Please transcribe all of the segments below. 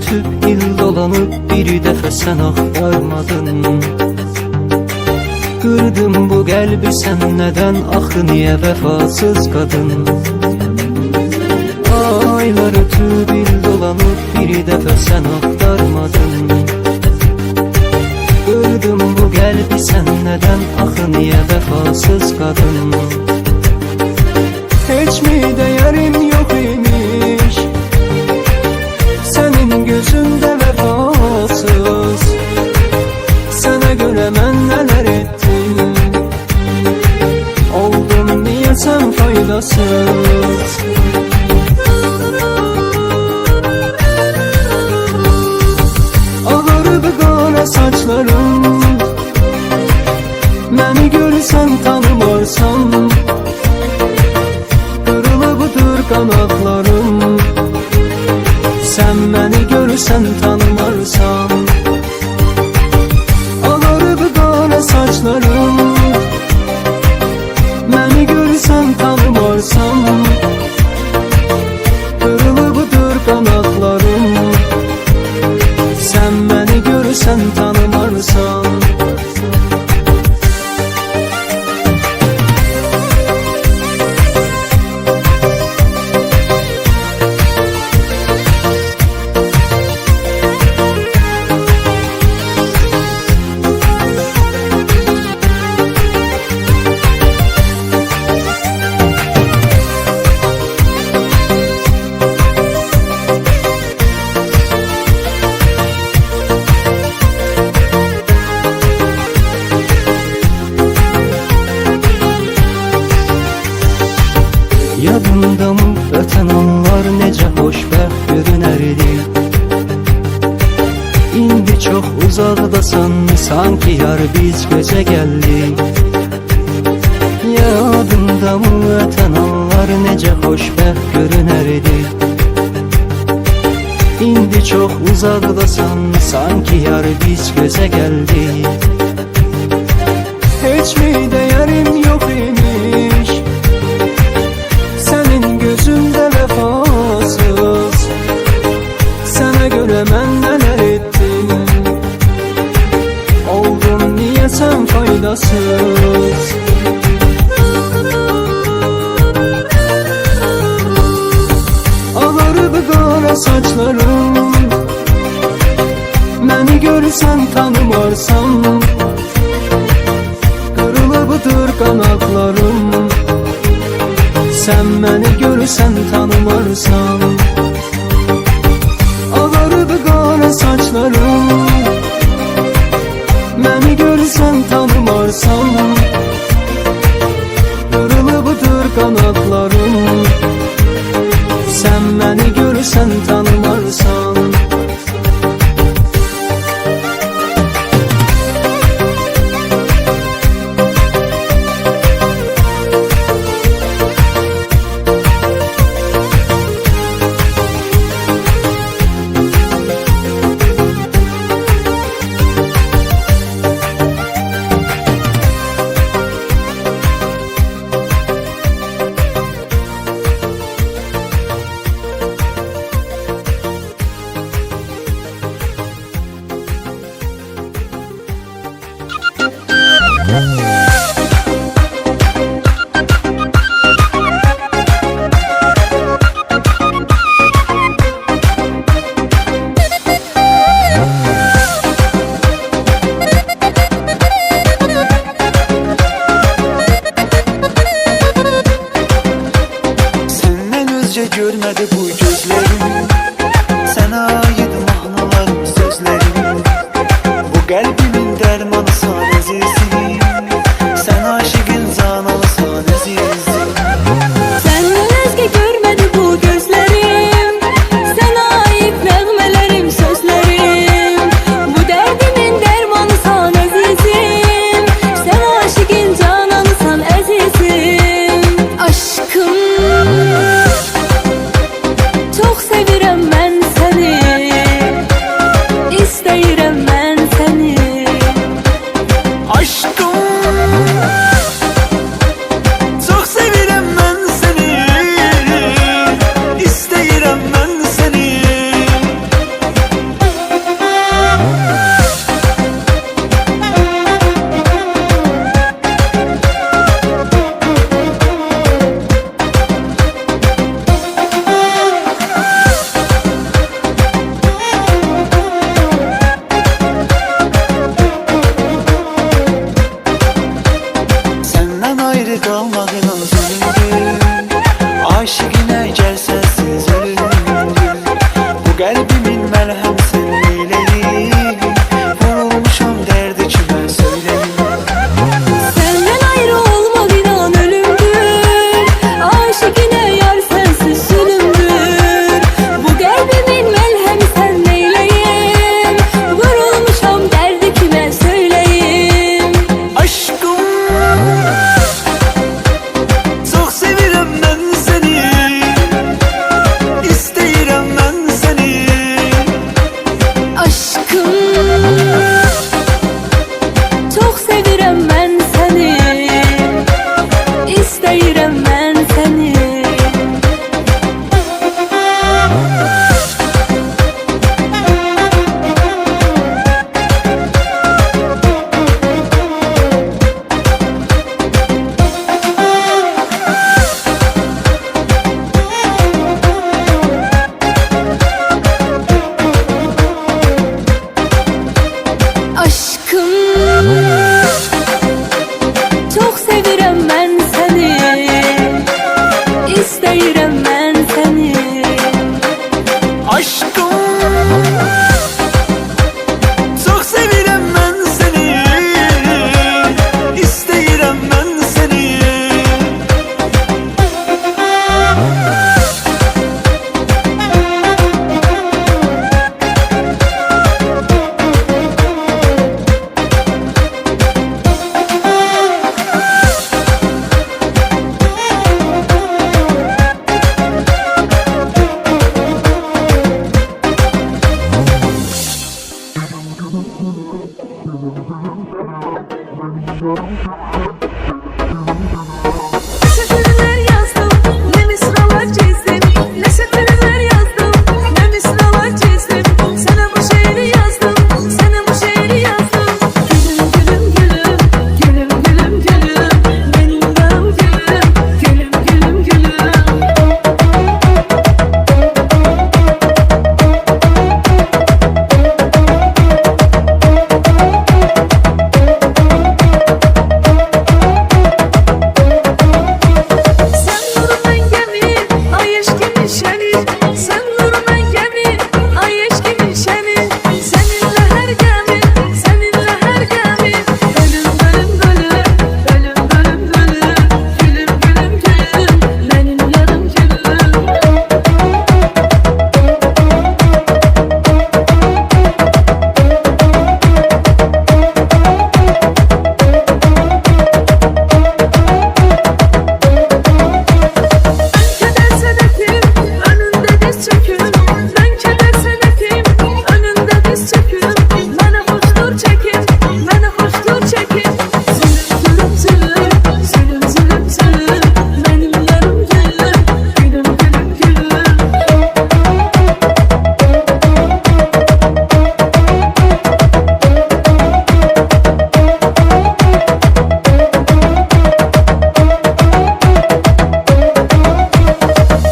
ötüb il dolanıb bir dəfə sən axtarmadın. Qırdım bu qəlbi sən nədən, axı niyə vəfasız qadın. Aylar ötüb il dolanıb bir dəfə sən axtarmadın. Qırdım bu qəlbi sən nədən, axı niyə vəfasız qadın. Heç mi dəyərim yox imiş sənin gözündə vəfasız. Sənə görə mən nələr etdim, oldum niyə sən faydasız. Ağarıb qara saçlarım, məni görsən tanımarsan. Qırılıbdır qanaqlarım, sən məni görsən tanımarsan. Ağarıb qara saçlarım, məni görsən tanımarsan. Qırılıbdır qanaqlarım, sən məni görsən tanımarsan. Yadımdamı ötən anlar necə xoşbəxt görünərdi. İndi çox uzaqdasan, sanki yar biz gözə gəldik. Yadımdamı ötən anlar necə xoşbəxt görünərdi. İndi çox uzaqdasan, sanki yar biz gözə gəldik. Heç mi dəyərim yox imiş sənin gözündə vəfasız. Sənə görə mən nələr etdim, oldum niyə sən faydasız. Ağarıb qara saçlarım, məni görsən tanımarsan. Qırılıbdır qanaqlarım, sən məni görsən tanımarsan. Ağarıb qara saçlarım, məni görsən tanımarsan. Qırılıbdır qanaqlarım, sən məni görsən tanımarsan. Görmədi bu gözlərim, sənə aid mahnılarım, sözlərim. Bu qəlbimin dərmanısan əzizim, sən aşıqın canalısan əzizim. Səndən özgə görmədi bu gözlərim, sənə aid nəğmələrim, sözlərim. Bu dərdimin dərmanısan əzizim, sən aşıqın canalısan əzizim. Aşkım, çox sevirəm mən səni, istəyirəm mən səni. qalmağına zulümdür. Aşıqinə gəl sənsiz ölümdür. Bu qəlbimin məlhəm sən neyləyim? Vurulmuşam dərdi ki mən söyləyim. Senden ayrı olmak inan ölümdür. Aşıkine yar sensiz zulümdür. Bu kalbimin melhemi sen neyleyim? Vurulmuşam derdi kime söyleyeyim? Aşkım, çok sevirəm mən səni. İstəyirəm mən səni. Aşkım, çok sevirem ben seni. İsteyirem ben seni. Aşkım, çok sevirem ben seni. İsteyirem ben seni. Aşkım, çok sevirəm mən səni. İstəyirəm mən səni. Ne satırlar yazdım, ne mısralar çizdim. Ne satırlar yazdım, ne mısralar çizdim. Sana bu şiiri yazdım, sana bu şiiri yazdım. Gülüm gülüm gülüm, gülüm gülüm gülüm. Benim yarım gülüm, gülüm gülüm gülüm. Sen nurun gemi, ay eşkimin şeni. Sen nurun gemi, ay eşkimin şeni. Seninle her gemi, seninle her gemi. Ölüm ölüm ölüm, ölüm ölüm ölüm. Gülüm gülüm gülüm, benim yarım gülüm. Keder sedetim, önünde diz çökün. Ben keder sedetim, önünde diz çökün. Mənə xoşdur çəkin, mənə xoşdur çəkin. Zulüm zulüm zulüm, zulüm zulüm zulüm. Mənim yarım gülüm, gülüm gülüm gülüm.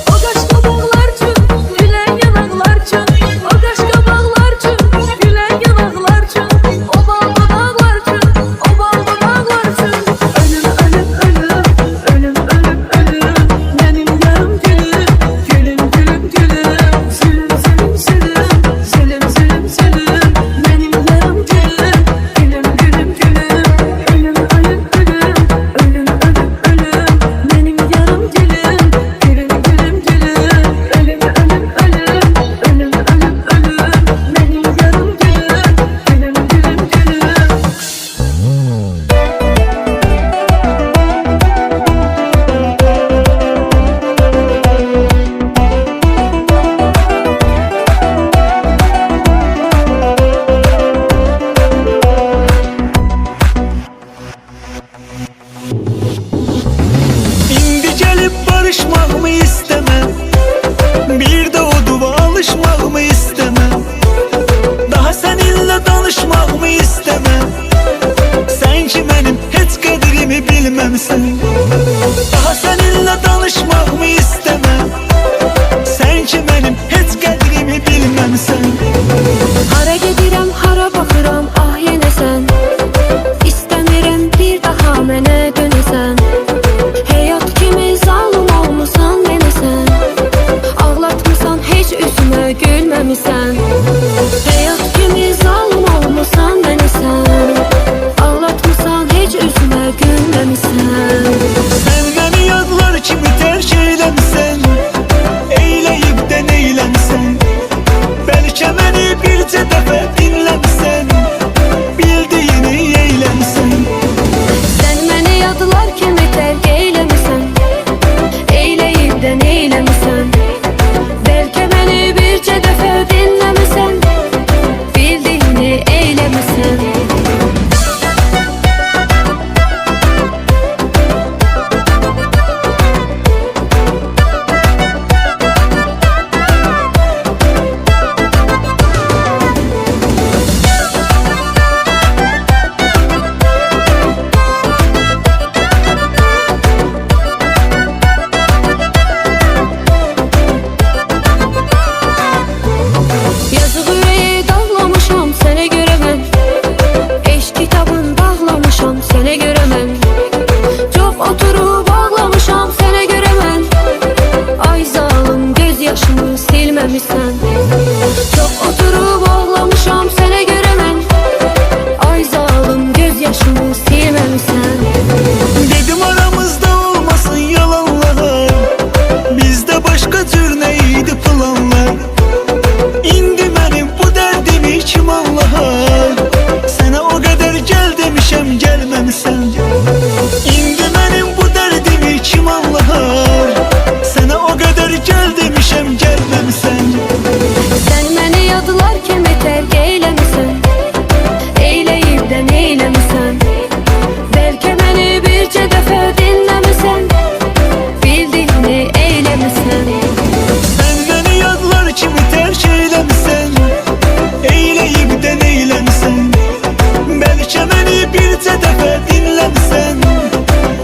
O qaş qabaqlar üçün, gülən yanaqlar üçün. O qaş qabaqlar üçün, gülən yanaqlar üçün. O bal budaqlar üçün, o bal budaqlar üçün. Ölüm ölüm ölüm, ölüm ölüm ölüm. Mənim yarım gülüm, gülüm gülüm gülüm. Zulüm zulüm zulüm, zulüm zulüm zulüm. Mənim yarım gülüm, gülüm gülüm gülüm. Ölüm ölüm ölüm, ölüm ölüm ölüm. Mənim yarım gülüm, gülüm gülüm gülüm. Ölüm ölüm ölüm, ölüm ölüm ölüm. Mənim yarım gülüm, gülüm gülüm gülüm. İndi gəlib barışmağımı istəməm. Bir də o duva alışmağımı istəməm. Daha səninlə danışmağımı istəməm. Sən ki mənim heç qədrimi bilməmsən. Daha səninlə danışmağımı istəməm. Sən ki mənim heç qədrimi bilməmsən. Hara gedirəm, hara baxıram, ah yenə sən. İstəmirəm bir daha mənə dönəsən. eyləmisən. Sən məni yadlar kimi tərk eyləmisən, eyləyib də neyləmisən. Bəlkə məni bircə dəfə dinləmisən, bildiyini eyləmisən. Sən məni yadlar kimi tərk eyləmisən, eyləyib də neyləmisən. Bəlkə məni bircə dəfə dinləmisən, bildiyini eyləmisən. Yazıq ürəyi dağlamışam sənə görə mən, eşq kitabın bağlamışam sənə görə mən. Çox oturub ağlamışam sənə görə mən, ay zalım göz yaşımı silməmisən. Çox oturub ağlamışam sənə görə mən, ay zalım göz yaşımı silməmisən. Dedim aramızda olmasın yalanlar, bizdə başqa cür nə idi planlar. İndi mənim bu dərdimi kim anlar? Sənə o qədər gəl demişəm gəlməmisən. İndi mənim bu dərdimi kim anlar? Sənə o qədər gəl demişəm gəlməmisən. Sən məni yadlar kimi tərk eyləmisən, eyləyib də neyləmisən. Bəlkə məni bircə dəfə dinləmisən, bildiyini eyləmisən. Sən məni yadlar kimi tərk eyləmisən, eyləyib də neyləmisən. Bəlkə məni bircə dəfə dinləmisən,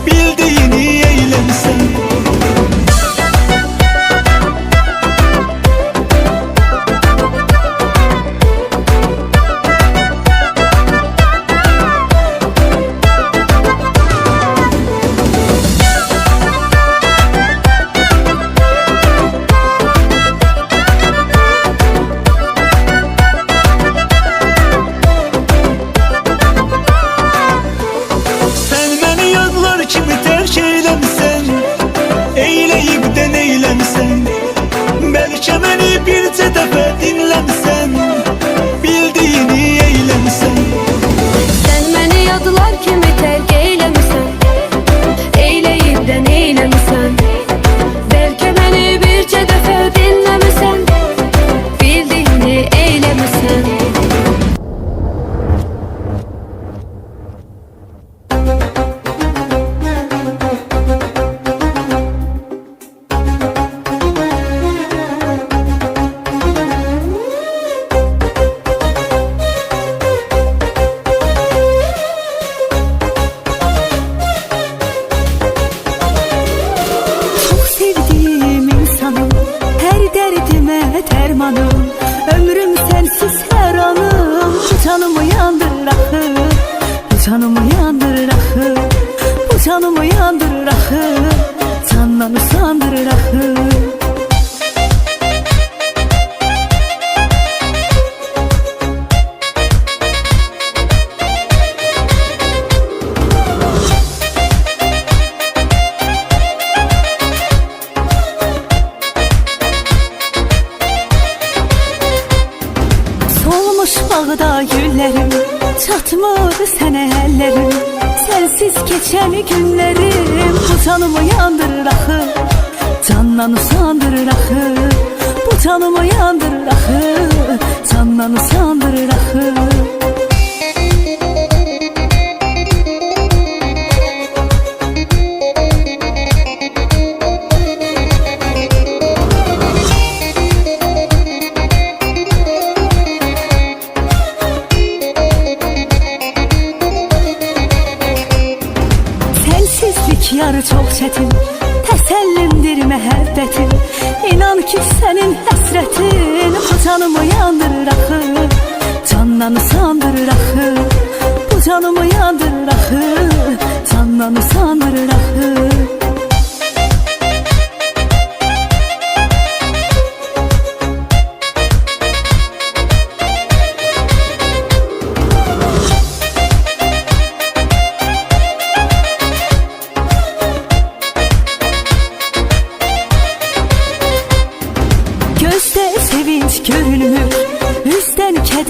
bildiyini eyləmisən. Sən məni yadlar kimi tərk eyləmisən, eyləyib də neyləmisən. Bəlkə məni bircə dəfə dinləmisən, bildiyini eyləmisən. Sən məni yadlar kimi tərk eyləmisən, eyləyib də neyləmisən. Bəlkə məni bircə dəfə dinləmisən, bildiyini eyləmisən. Çok sevdiğim insanım, her derdime dermanım. Ömrüm sensiz her anım. Bu canımı yandırır ahı, bu canımı yandırır ahı, bu canımı yandırır ahı, candan usandırır ahı. Solmuş bağda güllerim, çatmadı sənə əllərim. Sensiz geçen günlerim, bu canımı yandırır ahı, candan usandırır ahı, bu canımı yandırır ahı, candan usandırır ahı. Sensizlik yarı çok çetin, təsəllimdir məhəbbətin. İnan ki sənin həsrətin, bu canımı yandırır axı, candan usandırır axı, bu canımı yandırır axı, candan usandırır axı.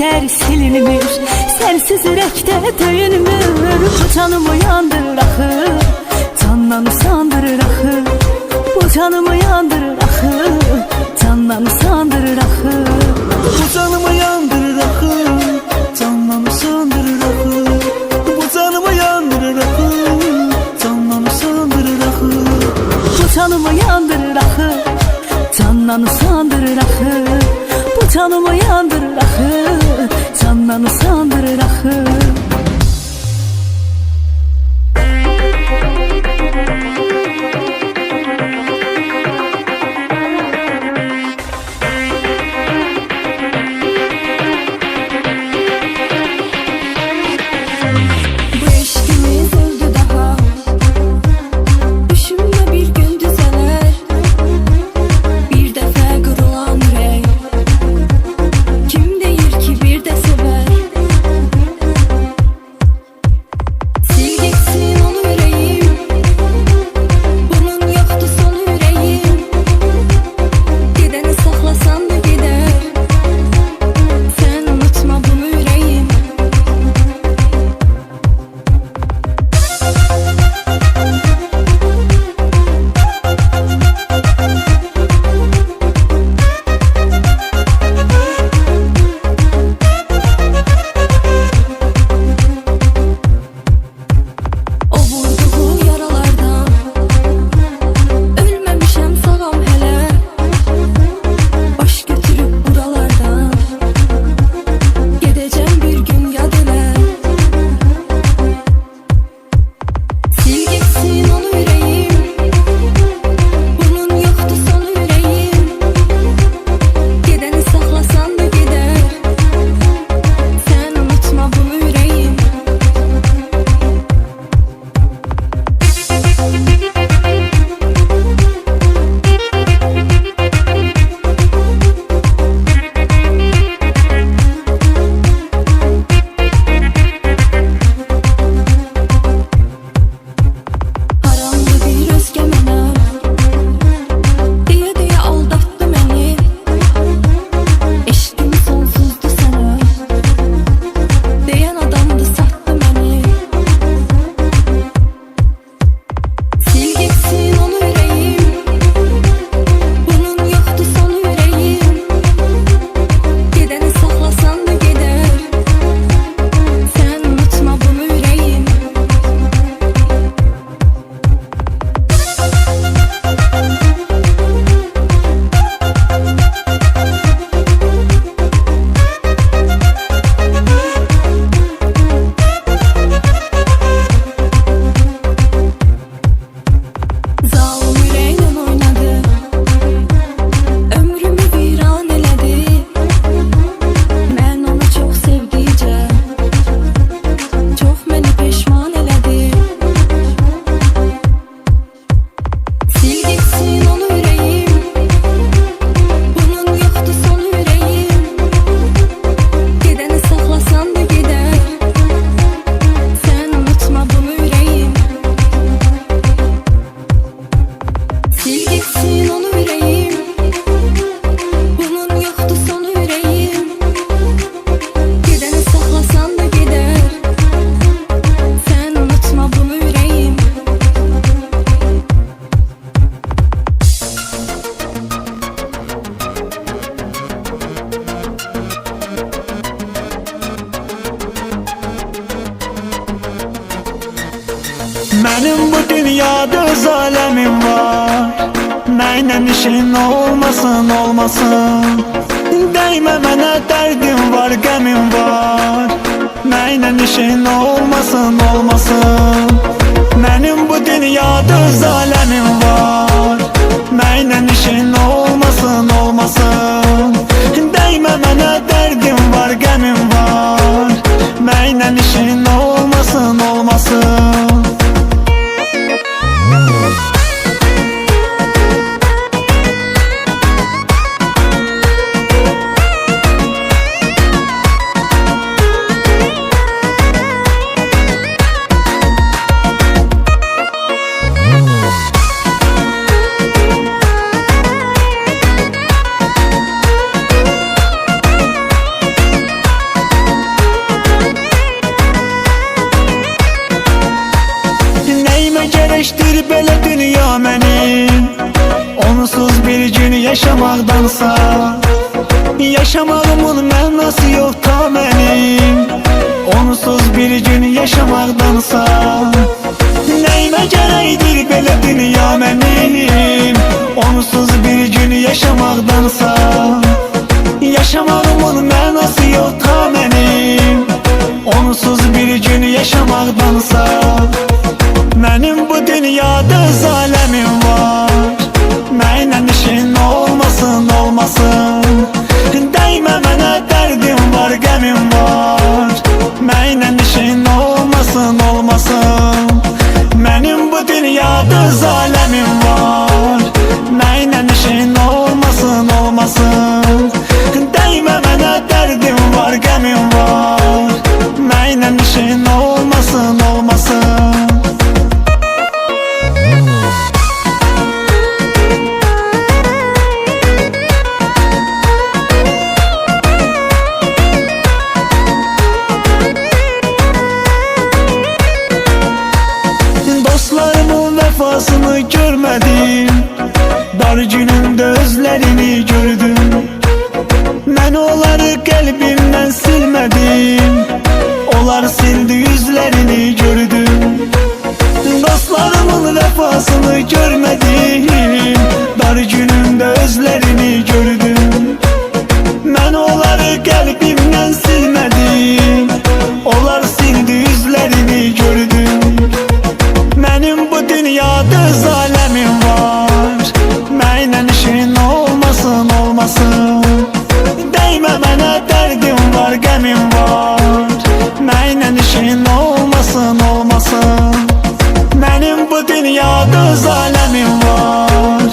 kədər silinmir, sənsiz ürəkdə döyünmür. Bu canımı yandırır axı, candan usandırır axı. Bu canımı yandırır axı, candan usandırır axı. Bu canımı yandırır axı, candan usandırır axı. Bu canımı yandırır axı, candan usandırır axı. Bu canımı yandırır axı, candan usandırır axı. Bu canımı yandırır axı, candan usandırır axı. Bu eşkimiz öldü daha. Düşümde bir gün düzeler. Bir dəfə qırılan ürək. Kim deyir ki bir də sevər? Sil getsin onu ürəyim. Bunun yoxdur sonu ürəyim. Gedəni saxlasan da gedər. Sən unutma bunu ürəyim. O vurduğu yaralardan ölməmişəm sağam hələ. Baş götürüb buralardan gedəcəm bir gün yad elə. Sil getsin onu ürəyim. Bunun yoxdur sonu ürəyim. Gedəni saxlasan da gedər. Sən unutma bunu ürəyim. Haramdı bir özgə mənə. Deyə aldatdı məni. Eşqim sonsuzdu sənə. Deyən adamdı satdı məni. Sil getsin onu ürəyim. Bunun yoxdur sonu ürəyim. Gedəni saxlasan da gedər. Sən unutma bunu ürəyim. Zalım ürəklə oynadı. Ömrümü viran elədi. Mən onu çox sevdikcə çox məni peşman elədi. Sil getsin onu ürəyim. Bunun yoxdur sonu ürəyim. Gedəni saxlasan da gedər. Sən unutma bunu ürəyim. Sil getsin onu ürəyim. Bunun yoxdur sonu ürəyim. Gedəni saxlasan da gedər. Sən unutma bunu ürəyim. Mənim bu dünyada öz aləmim var. Mənlə işin olmasın, olmasın. Dəymə mənə dərdim var, qəmim var. Mənlə işin olmasın, olmasın. Mənim bu dünyada öz aləmim var. Mənlə işin olmasın, olmasın. Dəymə mənə dərdim var, qəmim var. Mənlə işin olmasın, olmasın. Gərəkdir belə dünya mənim, onsuz bir gün yaşamaqdansa. Yaşamağımın mənası yox ta mənim, onsuz bir gün yaşamaqdansa. Nəyimə gərəkdir belə dünya mənim, onsuz bir gün yaşamaqdansa. Yaşamağımın mənası yox ta mənim, onsuz bir gün yaşamaqdansa. Mənim bu dünyada zaləmim var, mənlə işin olmasın, olmasın. Dəymə mənə dərdim var, qəmim var, mənlə işin olmasın, olmasın. Mənim bu dünyada zaləmim var, mənlə işin olmasın, olmasın. Dəymə mənə dərdim var, qəmim var, mənlə işin olmasın, olmasın. Dostlarımın vəfasını görmədim, dar günümdə özlərini gördüm. Mən onları qəlbimdən silmədim, onlar sildi yüzlərini gördüm. Dostlarımın vəfasını görmədim, dar günümdə özlərini gördüm. Mən onları qəlbimdən silmədim, onlar sildi yüzlərini gördüm. Mənim bu dünyada zaləmim var, mənlə işin olmasın, olmasın. Dəymə mənə dərdim var, qəmim var, mənlə işin olmasın, olmasın. Mənim bu dünyada zaləmim var,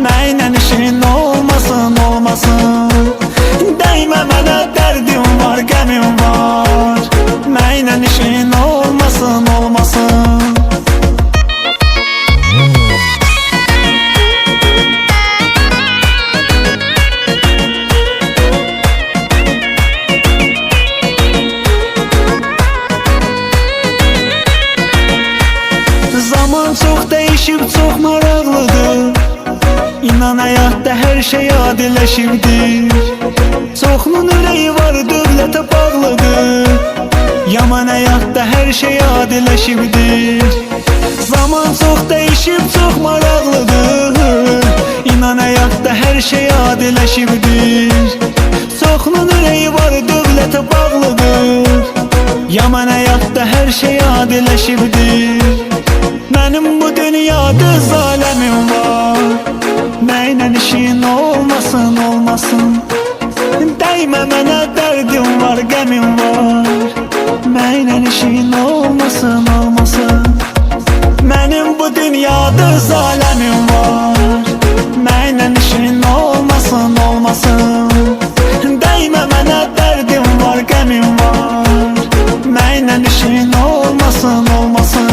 mənlə işin olmasın, olmasın. Dəymə mənə dərdim var, qəmim var, mənlə işin olmasın, olmasın. Zaman çox dəyişib, çox maraqlıdır. İnan həyatda hər şey adiləşibdir. Çoxunun ürəyi var, dövlətə bağlıdır. Yaman həyatda hər şey adiləşibdir. Zaman çox dəyişib, çox maraqlıdır. İnan həyatda hər şey adiləşibdir. Çoxunun ürəyi var, dövlətə bağlıdır. Yaman həyatda hər şey adiləşibdir. Mənim bu dünyada zaləmim var, mənlə işin olmasın, olmasın. Dəymə mənə dərdim var, qəmim var, mənlə işin olmasın, olmasın. Mənim bu dünyada zaləmim var, mənlə işin olmasın, olmasın. Dəymə mənə dərdim var, qəmim var, mənlə işin olmasın, olmasın.